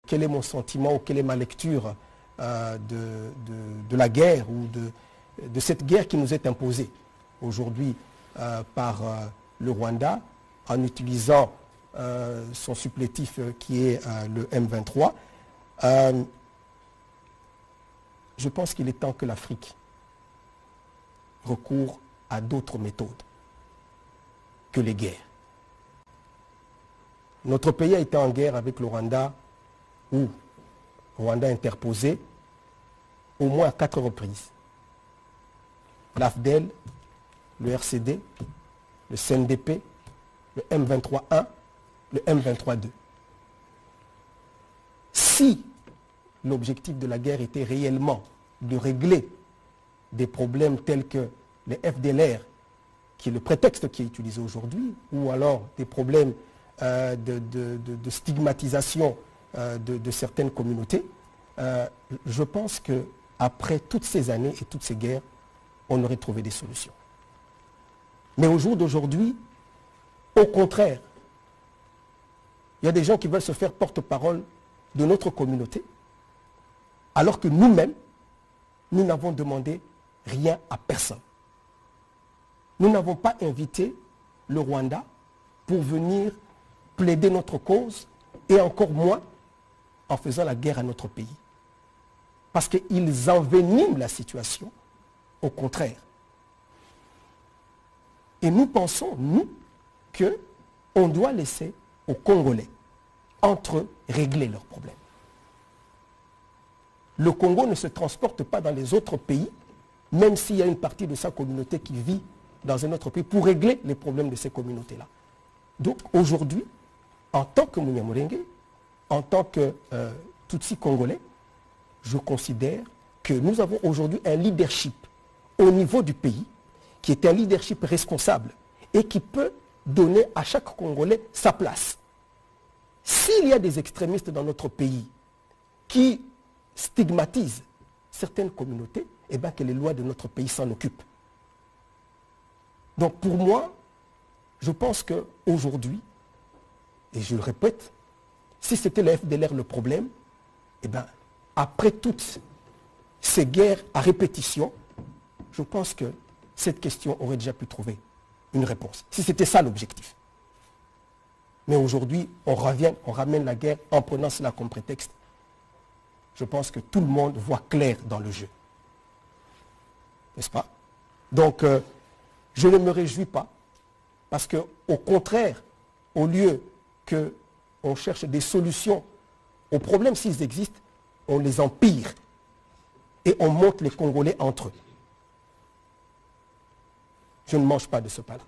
quel est mon sentiment ou quelle est ma lecture de la guerre ou de cette guerre qui nous est imposée aujourd'hui par le Rwanda en utilisant son supplétif qui est le M23. Je pense qu'il est temps que l'Afrique recourt à d'autres méthodes que les guerres. Notre pays a été en guerre avec le Rwanda, où le Rwanda a interposé au moins à 4 reprises. L'AFDEL, le RCD, le CNDP, le M23-1, le M23-2. Si l'objectif de la guerre était réellement de régler des problèmes tels que les FDLR, qui est le prétexte qui est utilisé aujourd'hui, ou alors des problèmes de stigmatisation de certaines communautés, je pense qu'après toutes ces années et toutes ces guerres, on aurait trouvé des solutions. Mais au jour d'aujourd'hui, au contraire, il y a des gens qui veulent se faire porte-parole de notre communauté, alors que nous-mêmes, nous n'avons demandé rien à personne. Nous n'avons pas invité le Rwanda pour venir plaider notre cause, et encore moins en faisant la guerre à notre pays. Parce qu'ils enveniment la situation, au contraire. Et nous pensons, nous, qu'on doit laisser aux Congolais, entre eux, régler leurs problèmes. Le Congo ne se transporte pas dans les autres pays, même s'il y a une partie de sa communauté qui vit dans un autre pays, pour régler les problèmes de ces communautés-là. Donc aujourd'hui, en tant que Munyamulenge, en tant que Tutsi congolais, je considère que nous avons aujourd'hui un leadership au niveau du pays, qui est un leadership responsable et qui peut donner à chaque Congolais sa place. S'il y a des extrémistes dans notre pays qui stigmatisent certaines communautés, eh bien que les lois de notre pays s'en occupent. Donc pour moi, je pense qu'aujourd'hui, et je le répète, si c'était le FDLR le problème, eh bien, après toutes ces guerres à répétition, je pense que cette question aurait déjà pu trouver une réponse, si c'était ça l'objectif. Mais aujourd'hui, on ramène la guerre en prenant cela comme prétexte. Je pense que tout le monde voit clair dans le jeu. N'est-ce pas? Donc, je ne me réjouis pas, parce qu'au contraire, au lieu qu'on cherche des solutions aux problèmes s'ils existent, on les empire et on monte les Congolais entre eux. Je ne mange pas de ce pain-là.